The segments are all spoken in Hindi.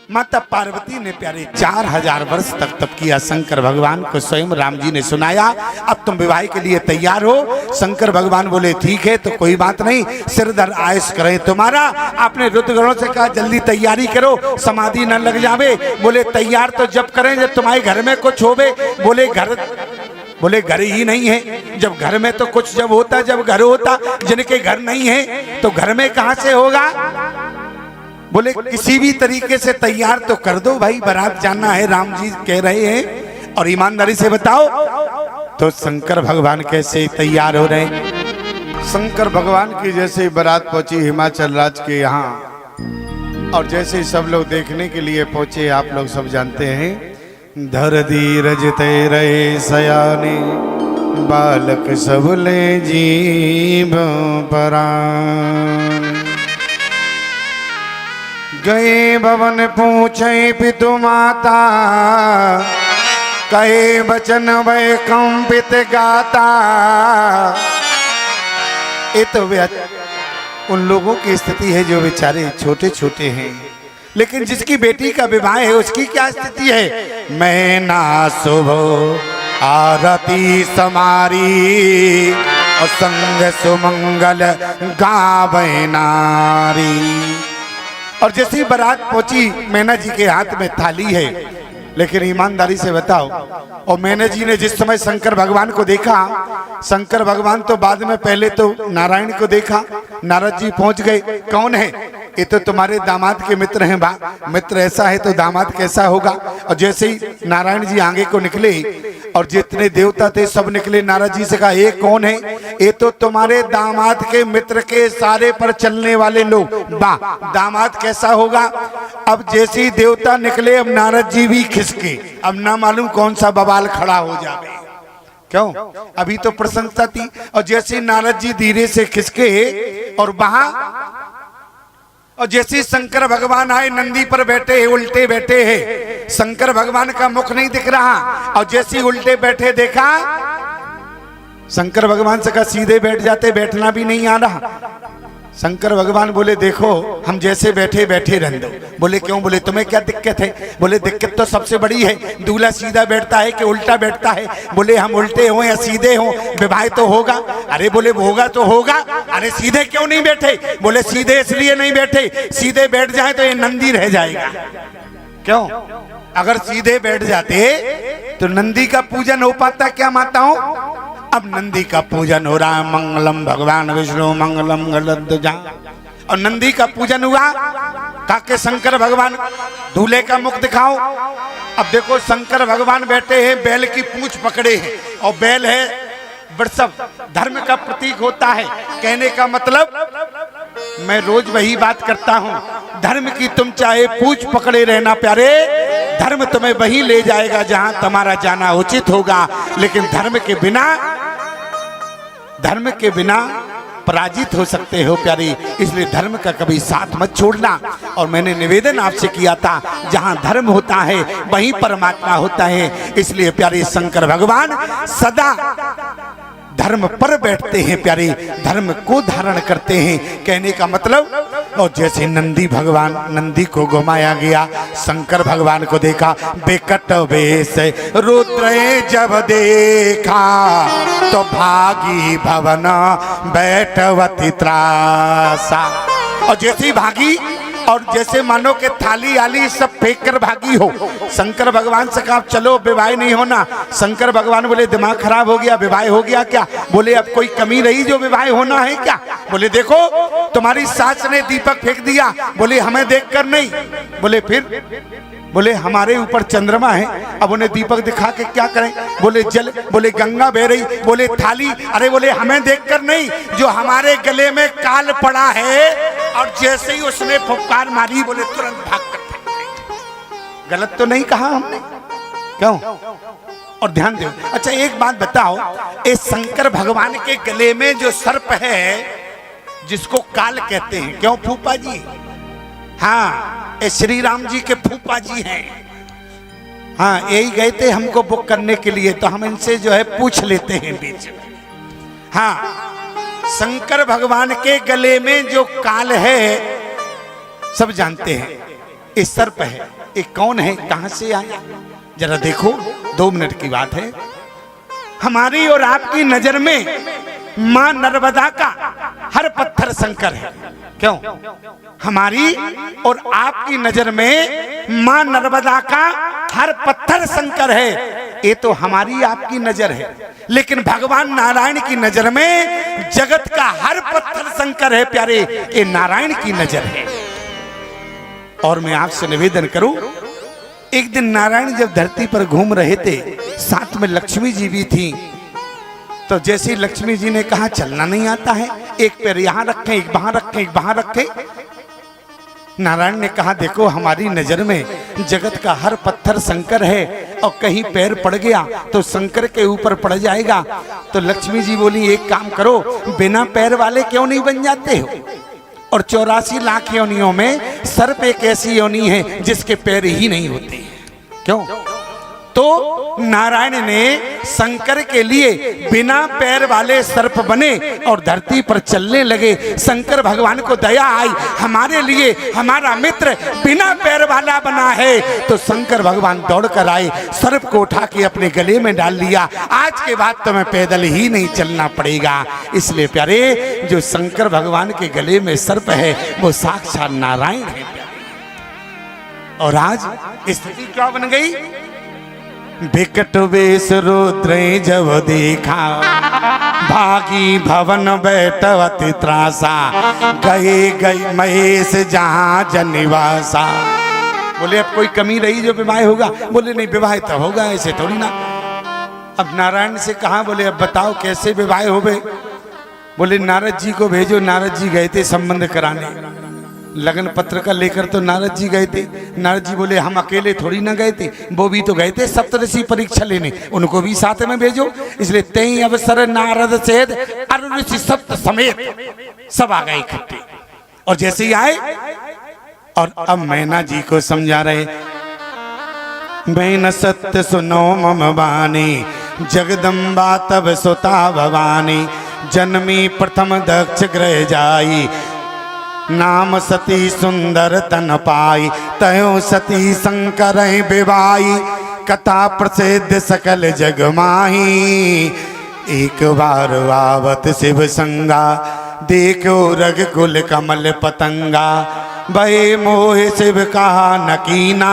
माता पार्वती ने प्यारे 4000 वर्ष तक तप किया। शंकर भगवान को स्वयं राम जी ने सुनाया, अब तुम विवाह के लिए तैयार हो। शंकर भगवान बोले ठीक है, तो कोई बात नहीं, सिरदर आयस करें तुम्हारा। आपने रुद्रगणों से कहा जल्दी तैयारी करो, समाधि न लग जावे। बोले तैयार तो जब करें जब तुम्हारे घर में कुछ होवे। बोले घर ही नहीं है। जब घर में तो कुछ जब होता, जब घर होता, जिनके घर नहीं है तो घर में कहां से होगा। बोले किसी भी तरीके से तैयार तो कर दो भाई, बारात जाना है, राम जी कह रहे हैं, और ईमानदारी से बताओ। तो शंकर भगवान कैसे तैयार हो रहे हैं। शंकर भगवान की जैसे बारात पहुंची हिमाचल राज्य के यहाँ, और जैसे सब लोग देखने के लिए पहुंचे, आप लोग सब जानते हैं, धर धीरज ते रहे सयाने, बालक सब ले जीव परान। गए भवन पूछे पितु माता, कहे बचन वै कंपित गाता। ये तो उन लोगों की स्थिति है जो बेचारे छोटे छोटे हैं, लेकिन जिसकी बेटी का विवाह है उसकी क्या स्थिति है। मैं ना शुभ आरती समारी, और संग सुमंगल गावे नारी। और जैसी बारात पहुंची, मैना जी के हाथ में थाली है, लेकिन ईमानदारी से बताओ, और मैना जी ने जिस समय शंकर भगवान को देखा, शंकर भगवान तो बाद में पहले तो नारायण को देखा। नारद जी पहुंच गए, कौन है, ये तो तुम्हारे दामाद के मित्र हैं बा, मित्र ऐसा है तो दामाद कैसा होगा। और जैसे ही नारायण जी आगे को निकले और जितने देवता थे सब निकले, नारद जी से कहा ये कौन है, ये तो तुम्हारे दामाद के मित्र के सारे पर चलने वाले लोग बा, दामाद कैसा होगा। अब जैसे ही देवता निकले, अब नारद जी भी खिसके, अब ना मालूम कौन सा बवाल खड़ा हो जाए। क्यों, अभी तो प्रशंसा थी। और जैसे नारद जी धीरे से खिसके और वहां, और जैसे शंकर भगवान आए, नंदी पर बैठे हैं, उल्टे बैठे हैं, शंकर भगवान का मुख नहीं दिख रहा। और जैसे उल्टे बैठे देखा, शंकर भगवान से कहा सीधे बैठ जाते, बैठना भी नहीं आ रहा। शंकर भगवान बोले देखो हम जैसे बैठे बैठे रहने दो। बोले क्यों, बोले तुम्हें क्या दिक्कत है। बोले दिक्कत तो सबसे बड़ी है, दूल्हा सीधा बैठता है कि उल्टा बैठता है। बोले हम उल्टे हो या सीधे हो, विवाह तो होगा। अरे बोले होगा तो होगा, अरे सीधे क्यों नहीं बैठे। बोले सीधे इसलिए नहीं बैठे, सीधे बैठ जाए तो ये नंदी रह जाएगा। क्यों, अगर सीधे बैठ जाते तो नंदी का पूजन हो पाता क्या माताओं। अब नंदी का पूजन हो रहा है, मंगलम भगवान विष्णु मंगलम गलध्वजा। और नंदी का पूजन हुआ ताकि शंकर भगवान दूल्हे का मुख दिखाओ। अब देखो शंकर भगवान बैठे हैं, बैल की पूंछ पकड़े हैं, और बैल है वृषभ, धर्म का प्रतीक होता है। कहने का मतलब मैं रोज वही बात करता हूं, धर्म की तुम चाहे पूंछ पकड़े रहना प्यारे, धर्म तुम्हें वही ले जाएगा जहां तुम्हारा जाना उचित होगा। लेकिन धर्म के बिना पराजित हो सकते हो प्यारी, इसलिए धर्म का कभी साथ मत छोड़ना। और मैंने निवेदन आपसे किया था, जहां धर्म होता है वहीं परमात्मा होता है। इसलिए प्यारे शंकर भगवान सदा धर्म पर बैठते हैं प्यारे, धर्म को धारण करते हैं। कहने का मतलब, और जैसे नंदी भगवान, नंदी को घुमाया गया, शंकर भगवान को देखा बेकट वेश, रुद्र जब देखा तो भागी भवन बैठवती त्रासा। और जैसी भागी, और जैसे मानो के थाली आली सब फेंक कर भागी हो। शंकर भगवान से कहा चलो विवाह नहीं होना। शंकर भगवान बोले दिमाग खराब हो गया, विवाह हो गया क्या। बोले अब कोई कमी रही जो विवाह होना है क्या। बोले देखो तुम्हारी सास ने दीपक फेंक दिया। बोले हमें देखकर नहीं। बोले फिर, बोले हमारे ऊपर चंद्रमा है, अब उन्हें दीपक दिखा के क्या करें। बोले जल, बोले गंगा बह रही। बोले थाली, अरे बोले हमें देखकर नहीं, जो हमारे गले में काल पड़ा है। और जैसे ही उसने फुफकार मारी, बोले तुरंत भाग कर। गलत तो नहीं कहा हमने, क्यों। और ध्यान दो, अच्छा एक बात बताओ, ये शंकर भगवान के गले में जो सर्प है जिसको काल कहते हैं, क्यों फूफा जी, हाँ ये श्री राम जी के फूफा जी हैं। हाँ यही गए थे हमको बुक करने के लिए, तो हम इनसे जो है पूछ लेते हैं बीच में। हाँ शंकर भगवान के गले में जो काल है सब जानते हैं, ये सर्प है, ये कौन है, कहां से आया, जरा देखो। 2 मिनट की बात है। हमारी और आपकी नजर में मां नर्मदा का हर पत्थर शंकर है। क्यों? हमारी और आपकी नजर में मां नर्मदा का हर पत्थर शंकर है। ये तो हमारी आपकी नजर है, लेकिन भगवान नारायण की नजर में जगत का हर पत्थर शंकर है। प्यारे, ये नारायण की नजर है। और मैं आपसे निवेदन करूं, एक दिन नारायण जब धरती पर घूम रहे थे, साथ में लक्ष्मी जी भी थी। तो जैसे लक्ष्मी जी ने कहा चलना नहीं आता है, एक पैर यहां रखें, एक वहां रखें, एक वहां रखें। नारायण ने कहा देखो हमारी नजर में जगत का हर पत्थर शंकर है, और कहीं पैर पड़ गया तो शंकर के ऊपर पड़ जाएगा। तो लक्ष्मी जी बोली एक काम करो, बिना पैर वाले क्यों नहीं बन जाते हो? और 84 लाख योनियों में सर्प एक ऐसी योनि है जिसके पैर ही नहीं होते। क्यों? तो नारायण ने शंकर के लिए बिना पैर वाले सर्प बने और धरती पर चलने लगे। शंकर भगवान को दया आई, हमारे लिए हमारा मित्र बिना पैर वाला बना है। तो शंकर भगवान दौड़कर आए, सर्प को उठा के अपने गले में डाल लिया। आज के बाद तो मैं पैदल ही नहीं चलना पड़ेगा। इसलिए प्यारे, जो शंकर भगवान के गले में सर्प है वो साक्षात नारायण है। और आज स्थिति क्या बन गई? बिकट वेश रुद्र जब देखा, भागी भवन बैठवती त्रासा, गए गई महेश जहां जनिवासा। बोले अब कोई कमी रही जो विवाह होगा? बोले नहीं, विवाह तो होगा, ऐसे थोड़ी ना। अब नारायण से कहा, बोले अब बताओ कैसे विवाह हो गए? बोले नारद जी को भेजो। नारद जी गए थे संबंध कराने, लगन पत्र का लेकर तो नारद जी गए थे। नारद जी बोले हम अकेले थोड़ी ना गए थे, वो भी तो गए थे सप्तऋषि परीक्षा लेने, उनको भी साथ में भेजो। इसलिए तई अवसर नारद सेद अरु ऋषि सप्त समेत सब आ गए इकट्ठे। और जैसे ही आए, और अब मैना जी को समझा रहे, मैन सत्य सुनो मम वाणी, जगदम्बा तब सुता भवानी, जन्मी प्रथम दक्ष ग्रह जाई, नाम सती सुंदर तन पाई, तयो सती शंकर विवाई, कथा प्रसिद्ध सकल जग माही। एक बार आवत शिव संगा, देखो रघुकुल कमल पतंगा, भय मोह शिव कहा नकीना,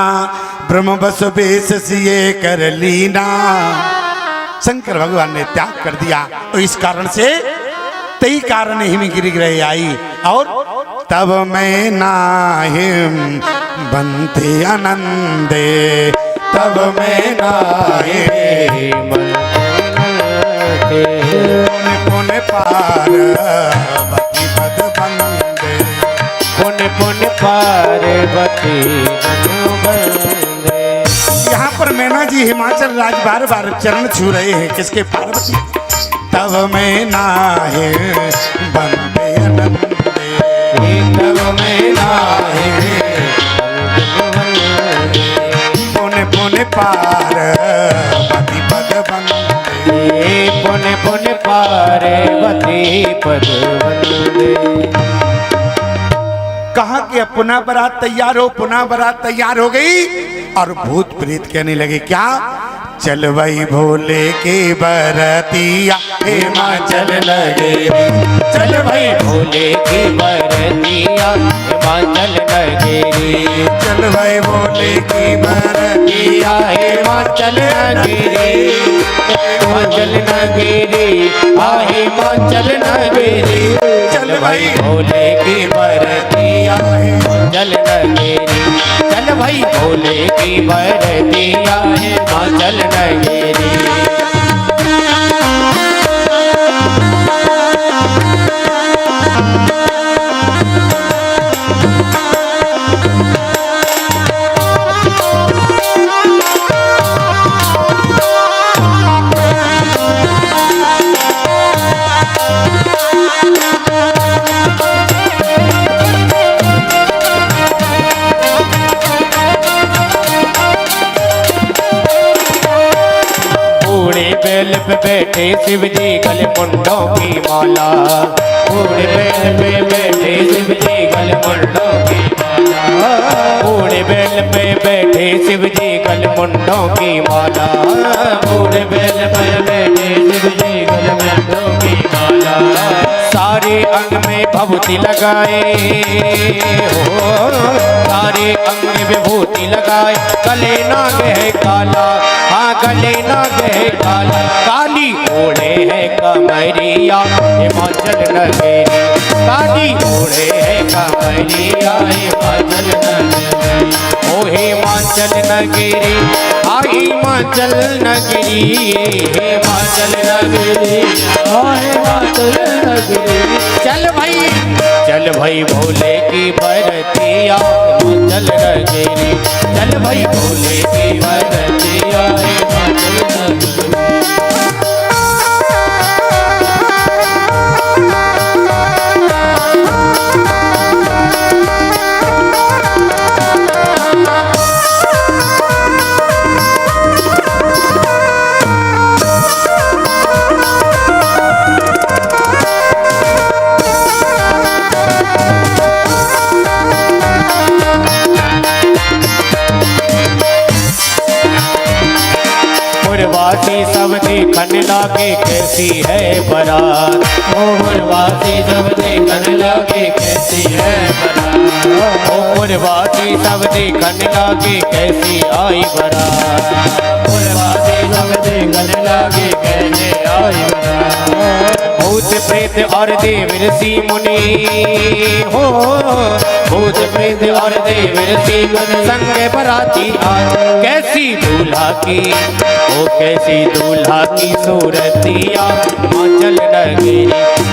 ब्रह्म बस बेस सिए कर लीना। शंकर भगवान ने त्याग कर दिया, तो इस कारण से तई कारण हिमगिरि ग्रह आई। और तब मैं नाहिम बनते आनंदे, तब मैं नाहिम पुन पार्वती पद बंदे, पुन पार्वती बंदे। यहाँ पर मैना जी हिमाचल राज बार बार चरण छू रहे हैं, किसके? पार्वती। तब मैं नाहिम बनते आनंदे, तब मैं नाहिम पुन पुन पार्वती पद बंदे, पुन पार्वती पद बंदे। कहा कि अब पुनः बारात तैयार हो। पुनः बारात तैयार हो गई और भूत प्रेत कहने लगे क्या? चल वही भोले के बरतिया हिमाचल लगे, चल भाई भोले की बरतिया हिमाचल नगरी, चल वही भोले की बरतिया हिमाचल नगरी, हिमाचल नगरी, हिमाचल नगरी, चल भाई भोले की बरतिया हिमाचल नगरी, चल भाई भोले की बरतिया हिमाचल नगरी। बेल पे बैठे शिव जी गले मुंडों की माला, बूढ़े बेल पे बैठे शिव जी गले मुंडों की माला, माला। बूढ़े बेल पे बैठे शिव जी गल मुंडों की माला। बूढ़े बेल पे बैठे शिव जी गल मुंडों की माला। सारे अंग में भभूति लगाए हो, सारे अंग में विभूति लगाए। गले नाग है काला, हाँ गले नाग है काला। काली ओढ़े है कमरिया हिमाचल नगरी। काली ओढ़े है कमरिया हिमाचल नगरी। ओ हिमाचल नगरी, आ हिमाचल नगरी, हिमाचल नगरी, ओ हिमाचल नगरी। चल भाई भोले की बरतिया हिमाचल नगरी। चल भाई भोले की बरतिया हिमाचल नगरी। पुरवासी सब देखने लागे कैसी है बारात। पुरवासी सब देखने लागे कैसी है बारात। पुरवासी सब देखने लागे कैसी आई बारात। पुरवासी सब देखने लागे कैसे आई बारात। भूत प्रेत और देव ऋषि मुनि हो, भूत प्रेत और देव ऋषि मुनि संग बराती आज। कैसी दूल्हा की, ओ कैसी दूल्हा की सूरतिया हिमाचल नगरी।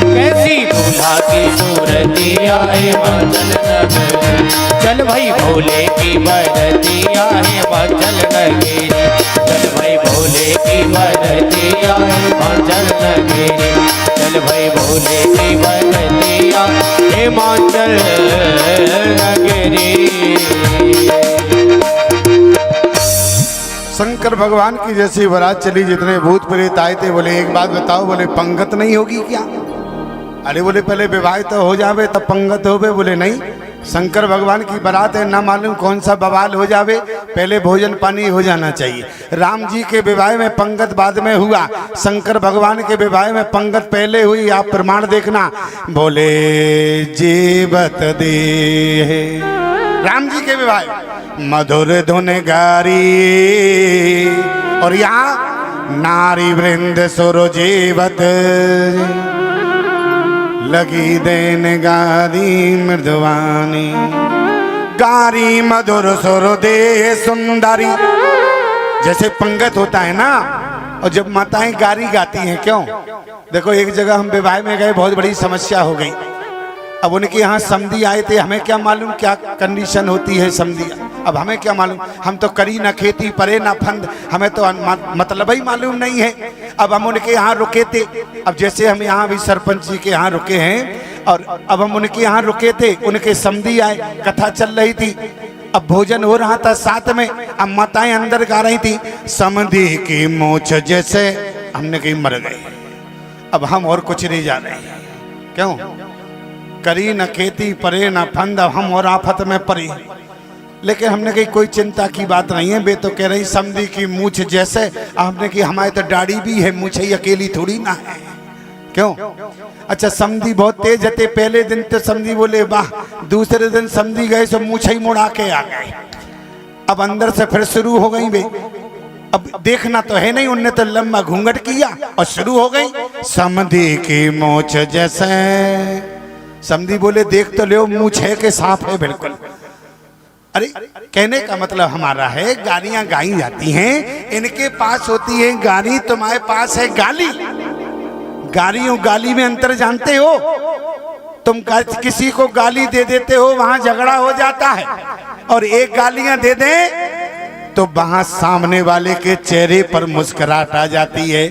कैसी दूल्हा की सूरतिया हिमाचल नगरी। चल भाई भोले की बरतिया हिमाचल नगरी। चल भाई भोले की बरतिया हिमाचल नगरी। चल भाई भोले की बरतिया हिमाचल नगरी। शंकर भगवान की जैसी बारात चली, जितने भूत प्रेत आए थे, बोले एक बात बताओ, बोले पंगत नहीं होगी क्या? अरे बोले पहले विवाह तो हो जावे तब पंगत होवे। बोले नहीं, शंकर भगवान की बारात है, ना मालूम कौन सा बवाल हो जावे, पहले भोजन पानी हो जाना चाहिए। राम जी के विवाह में पंगत बाद में हुआ, शंकर भगवान के विवाह में पंगत पहले हुई। आप प्रमाण देखना। बोले जीवत दे राम जी के विवाह मधुर धुन गारी, और यहाँ नारी वृंद सुर जीवत लगी देन गारी मृदवानी। गारी मधुर सुर दे सुंदरी। जैसे पंगत होता है ना, और जब माताएं गारी गाती हैं, क्यों? देखो एक जगह हम विवाह में गए, बहुत बड़ी समस्या हो गई। अब उनके यहाँ समधी आए थे, हमें क्या मालूम क्या कंडीशन होती है समधी। अब हमें क्या मालूम, हम तो करी ना खेती परे ना फंद, हमें तो मतलब ही मालूम नहीं है। अब हम उनके यहाँ रुके थे। अब जैसे हम यहाँ भी सरपंच जी के यहाँ रुके हैं, और अब हम उनके यहाँ रुके थे, उनके समधी आए, कथा चल रही थी, अब भोजन हो रहा था साथ में। अब माताएं अंदर गा रही थी, समधी की मोछ जैसे, हमने कहीं मर गए। अब हम और कुछ नहीं जाने, क्यों? करी न खेती परे न फंद, हम और आफत में परी। लेकिन हमने कही कोई चिंता की बात नहीं है, बे तो कह रही समधी की मूछ जैसे। हमने की हमारे तो दाढ़ी भी है, मूछ ही अकेली थोड़ी ना है, क्यों? अच्छा समधी बहुत तेज है। पहले दिन तो समधी बोले वाह, दूसरे दिन समधी गए सो मूछ ही मुड़ा के आ गए। अब अंदर से फिर शुरू हो गई बे। अब देखना तो है नहीं, उनने तो लंबा घूंघट किया और शुरू हो गई, समधी की मूछ जैसे। समधी बोले देख तो लो, मूछ है के सांप है बिल्कुल। अरे कहने का मतलब हमारा है, गालियां गाई जाती हैं, इनके पास होती है गाली, तुम्हारे पास है गाली। गाली और गाली में अंतर जानते हो? तुम किसी को गाली दे देते हो, वहां झगड़ा हो जाता है, और एक गालियां दे दे तो वहां सामने वाले के चेहरे पर मुस्कुराहट आ जाती है।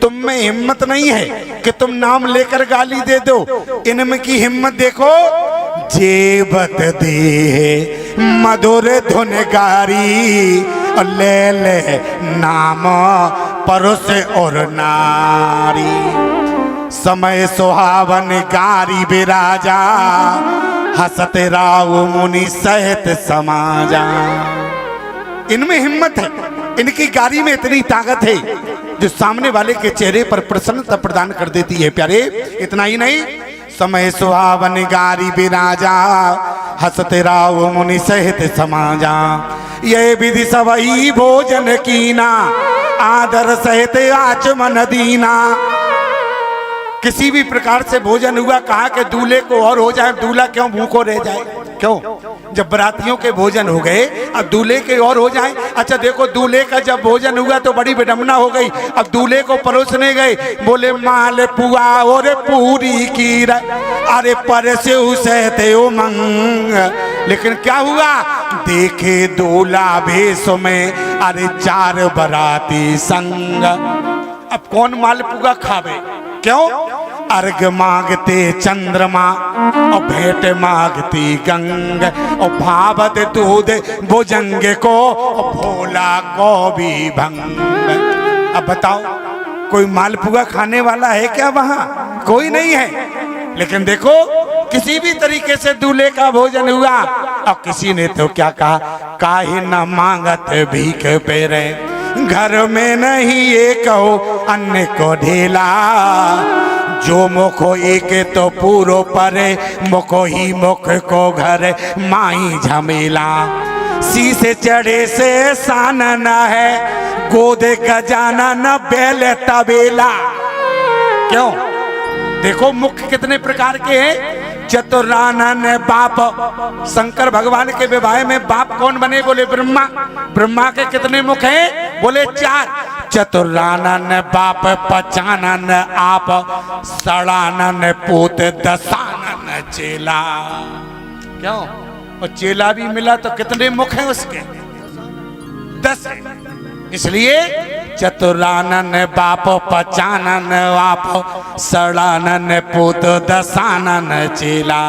तुम में हिम्मत नहीं है कि तुम नाम लेकर गाली दे दो, इनमें की हिम्मत देखो। जेबत दे मधुर धुन गारी, और ले ले नाम परुष और नारी। समय सुहावन गारी बिराजा, हसते राव मुनि सहित समाजा। इनमें हिम्मत है, इनकी गाड़ी में इतनी ताकत है जो सामने वाले के चेहरे पर प्रसन्नता प्रदान कर देती है। प्यारे, इतना ही नहीं, समय सुहावन गारी बिराजा, हसते राव मुनि सहित समाजा। ये विधि सबई भोजन कीना, आदर सहित आचमन दीना। किसी भी प्रकार से भोजन हुआ, कहा कि दूल्हे को और हो जाए, दूल्हा क्यों भूखो रह जाए? क्यों? जब बरातियों के भोजन हो गए, अब दूल्हे के और हो जाए। अच्छा देखो, दूल्हे का जब भोजन हुआ तो बड़ी विडंबना हो गई। अब दूल्हे को परोसने गए, बोले माल पुआ और पूरी की, अरे पर से सहते उमंग। लेकिन क्या हुआ? देखे दूल्हा भेष में, अरे 4 बराती संग। अब कौन माल पुआ खावे? क्यों? अर्घ मांगते चंद्रमा और भेंट मांगती गंग, और भावत दूध भुजंग को, और भोला को भी भंग। अब बताओ, कोई मालपुआ खाने वाला है क्या वहां? कोई नहीं है। लेकिन देखो, किसी भी तरीके से दूल्हे का भोजन हुआ, और किसी ने तो क्या कहा, काहे न मांगत भीख पेरे, घर में नहीं ये कहो अन्य को ढेला। जो मुखो एक तो पूरो परे, मुखो ही मुख को घर माई झमेला। शीशे चढ़े से सान न है, गोद गजाना न बैल तबेला। क्यों? देखो मुख कितने प्रकार के हैं। चतुरानन बाप, शंकर भगवान के विवाह में बाप कौन बने? बोले ब्रह्मा। ब्रह्मा के कितने मुख हैं? बोले 4। चतुरानन बाप, पचानन आप, सड़ानन पूत, दसानन चेला। क्यों? और चेला भी मिला तो कितने मुख हैं उसके? 10 है। इसलिए चतुरानन बाप, पचानन आप, सड़ानन पूत, दसानन चेला।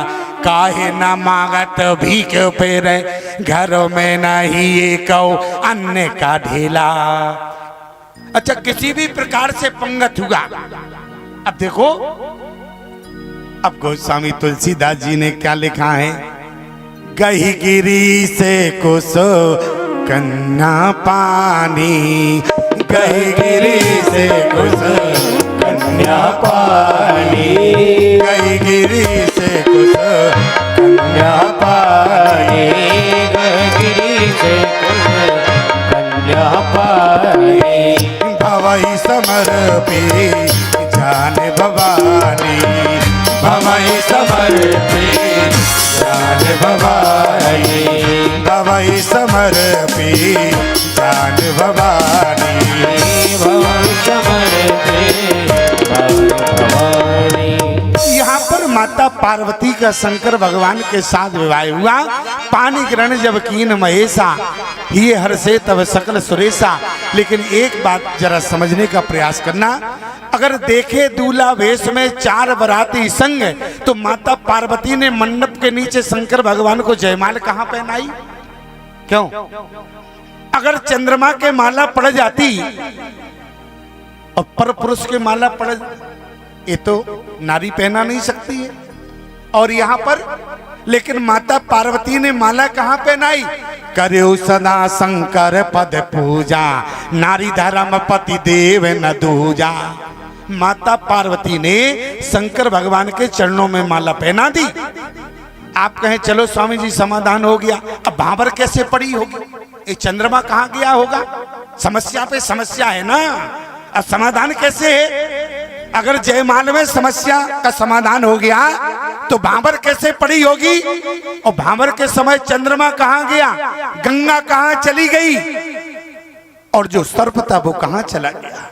काहे न मांगत भीख पेरे, घरों में नहीं एक अन्य का ढेला। अच्छा, किसी भी प्रकार से पंगत हुआ। अब देखो, अब गोस्वामी तुलसीदास जी ने क्या लिखा है? गही गिरी से कुछ कन्या पानी, गही गिरी से कुछ कन्या पानी, गही गिरी से कुछ कन्या पानी, गही गिरी से कुछ कन्या पानी। भवई समर्पी जान भवानी, भवई समर्पी जान भवानी, भवई समर्पी जान भवानी, भवई समर्पी जान भवानी। यहाँ पर माता पार्वती का शंकर भगवान के साथ विवाह हुआ। पानी ग्रहण जब कीन महेशा, ये हर्षे तब सकल सुरेशा। लेकिन एक बात जरा समझने का प्रयास करना, अगर देखे दूल्हा वेश में 4 बराती संग, तो माता पार्वती ने मंडप के नीचे शंकर भगवान को जयमाल कहाँ पहनाई? क्यों? अगर चंद्रमा के माला पड़ जाती और पर पुरुष के माला पड़, ये तो नारी पहना नहीं सकती है। और यहाँ पर लेकिन माता पार्वती ने माला कहाँ पहनाई? करो सदा शंकर पद पूजा, नारी धर्म पति देव न दूजा। माता पार्वती ने शंकर भगवान के चरणों में माला पहना दी। आप कहें चलो स्वामी जी समाधान हो गया, अब भाबर कैसे पड़ी होगी? ये चंद्रमा कहाँ गया होगा? समस्या पे समस्या है ना, अब समाधान कैसे है? अगर जयमाल में समस्या का समाधान हो गया तो भाबर कैसे पड़ी होगी? और भाबर के समय चंद्रमा कहाँ गया? गंगा कहाँ चली गई? और जो सर्प था वो कहाँ चला गया?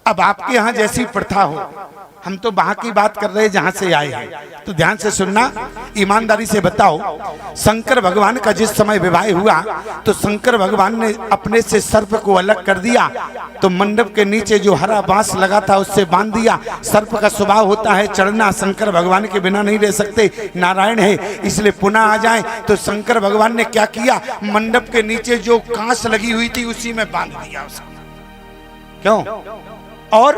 अब आपके यहाँ जैसी प्रथा हो, हम तो वहां की बात कर रहे हैं जहां से आए हैं, तो ध्यान से सुनना, ईमानदारी से बताओ। शंकर भगवान का जिस समय विवाह हुआ तो शंकर भगवान ने अपने से सर्प को अलग कर दिया, तो मंडप के नीचे जो हरा बांस लगा था उससे बांध दिया। सर्प का स्वभाव होता है चढ़ना, शंकर भगवान के बिना नहीं रह सकते, नारायण है, इसलिए पुनः आ जाए। तो शंकर भगवान ने क्या किया? मंडप के नीचे जो कांस लगी हुई थी उसी में बांध दिया उसको। क्यों? और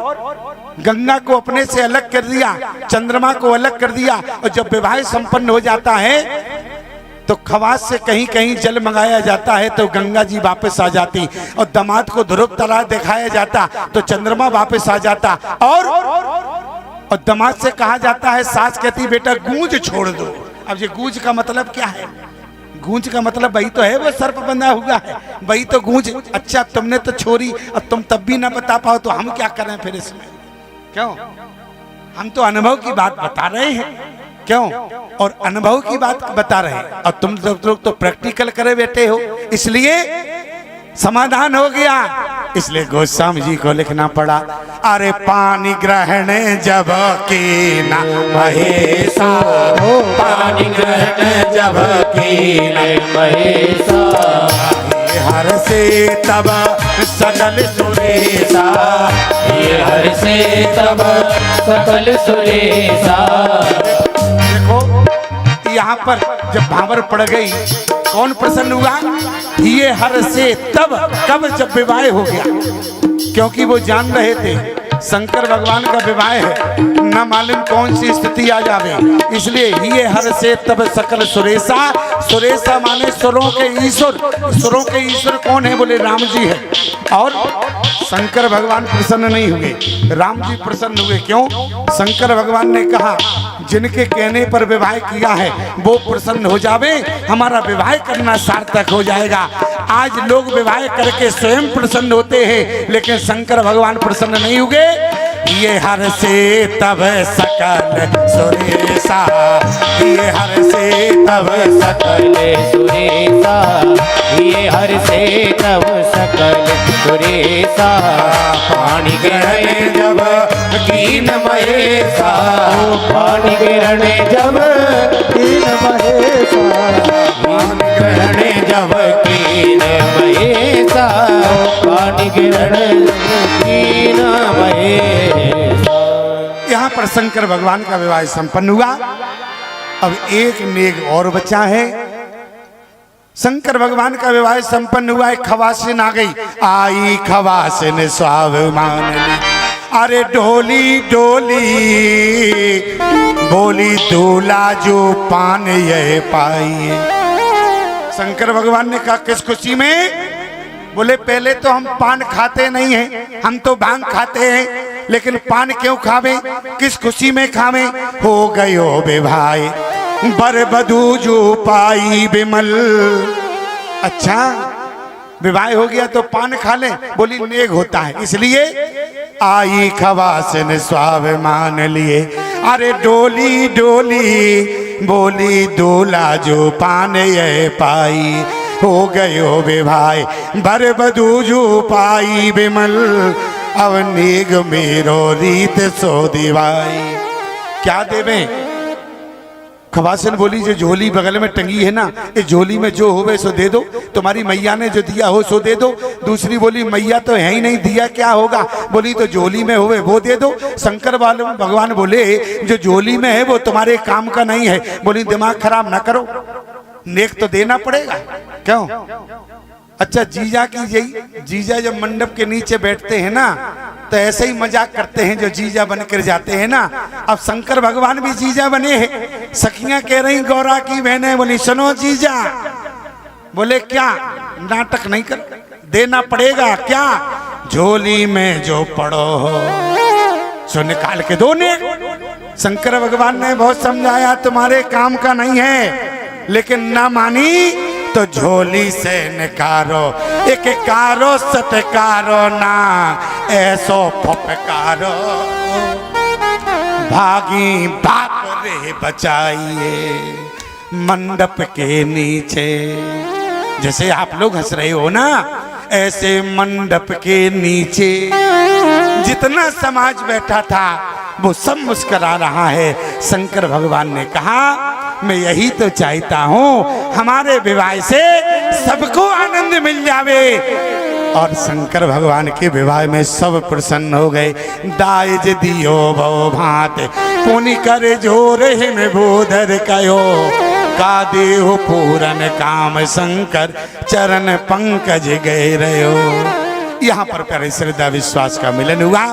गंगा को अपने से अलग कर दिया, चंद्रमा को अलग कर दिया। और जब विवाह संपन्न हो जाता है तो खवास से कहीं कहीं जल मंगाया जाता है तो गंगा जी वापस आ जाती, और दामाद को ध्रुव तारा दिखाया जाता तो चंद्रमा वापस आ जाता। और दामाद से कहा जाता है, सास कहती बेटा गूंज छोड़ दो। अब ये गूंज का मतलब क्या है? गूंज का मतलब वही तो है, वो सर्प बंधा हुआ है, वही तो गूंज। अच्छा तुमने तो छोड़ी और तुम तब भी ना बता पाओ तो हम क्या करें फिर इसमें? क्यों? हम तो अनुभव की बात बता रहे हैं, क्यों? और अनुभव की बात बता रहे हैं, और तुम लोग तो प्रैक्टिकल करे बैठे हो, इसलिए समाधान हो गया। इसलिए गोस्वामी जी को लिखना पड़ा, अरे पानी ग्रहण जब कीना महेशा, पानी ग्रहण जब कीना महेशा, हर से तब सकल सुरेशा, ये हर से तब सकल सुरेशा। देखो यहाँ पर जब भावर पड़ गई कौन प्रसन्न हुआ? ये हर से तब, कब? जब विवाह हो गया, क्योंकि वो जान रहे थे शंकर भगवान का विवाह है, न मालूम कौन सी स्थिति आ जावे, इसलिए ये हर से तब सकल सुरेशा। सुरेशा माने सुरों के ईश्वर। सुरों के ईश्वर कौन है? बोले राम जी है। और शंकर भगवान प्रसन्न नहीं हुए, राम जी प्रसन्न हुए। क्यों? शंकर भगवान ने कहा जिनके कहने पर विवाह किया है वो प्रसन्न हो जावे, हमारा विवाह करना सार्थक हो जाएगा। आज लोग विवाह करके स्वयं प्रसन्न होते हैं, लेकिन शंकर भगवान प्रसन्न नहीं हुए। ये हर से तब सकल सुरेशा, ये हर से तब सकल सुरेशा, ये हर से तब सकल सुरेशा। पानी ग्रहण जब कीन महेशा, पानी ग्रहण जब कीन महेशा, पानी ग्रहण जब कीन महेशा, पानी ग्रहण कीन महेशा। यहाँ पर शंकर भगवान का विवाह संपन्न हुआ। अब एक नेक और बचा है। शंकर भगवान का विवाह संपन्न हुआ है, खवासिन आ गई। आई खवासिन स्वाभिमान ली, अरे डोली डोली बोली दूल्हा जो पान यह पाइए। शंकर भगवान ने कहा किस खुशी में? बोले पहले तो हम पान खाते नहीं हैं, हम तो भांग खाते हैं, लेकिन पान क्यों खावे? किस खुशी में खावे? हो गयो विवाह बर बधू जो पाई बिमल। अच्छा विवाह हो गया तो पान खा ले, बोली नेग होता है, इसलिए आई खवासिन स्वाभिमान लिए। अरे डोली डोली बोली दूल्हा जो पान ये पाई, हो गयो विवाह बर बधू जो पाई बिमल। अब नेग मेरो रीत सो दिवाई। क्या देवे? खवासिन बोली जो झोली बगल में टंगी है ना, इस झोली में जो होवे सो दे दो, तुम्हारी मैया ने जो दिया हो सो दे दो। दूसरी बोली मैया तो है ही नहीं, दिया क्या होगा? बोली तो झोली में होवे वो दे दो। शंकर भगवान बोले जो झोली में है वो तुम्हारे काम का नहीं है। बोली दिमाग खराब ना करो, नेक तो देना पड़ेगा। क्यों? अच्छा जीजा की जीजा जब मंडप के नीचे बैठते हैं ना तो ऐसे ही मजाक करते हैं जो जीजा बनकर जाते हैं ना। अब शंकर भगवान भी जीजा बने हैं। सखियां कह रही गौरा की बहनें, बोली सुनो जीजा। बोले क्या? नाटक नहीं कर, देना पड़ेगा। क्या? झोली में जो पड़ो हो सो निकाल के दो ने। शंकर भगवान ने बहुत समझाया तुम्हारे काम का नहीं है, लेकिन ना मानी तो झोली से निकारो। एक कारो सटकारो ना ऐसो फपकारो, भागी बाप रे बचाइए मंडप के नीचे। जैसे आप लोग हंस रहे हो ना, ऐसे मंडप के नीचे जितना समाज बैठा था वो सब मुस्कुरा रहा है। शंकर भगवान ने कहा मैं यही तो चाहता हूँ, हमारे विवाह से सबको आनंद मिल जावे। और शंकर भगवान के विवाह में सब प्रसन्न हो गए। दाइज दियो भव भात पुनि कर जोर में बोधर कयो, का देहो पूरन काम शंकर चरण पंकज गए रहो। यहाँ पर प्यारे श्रद्धा विश्वास का मिलन हुआ।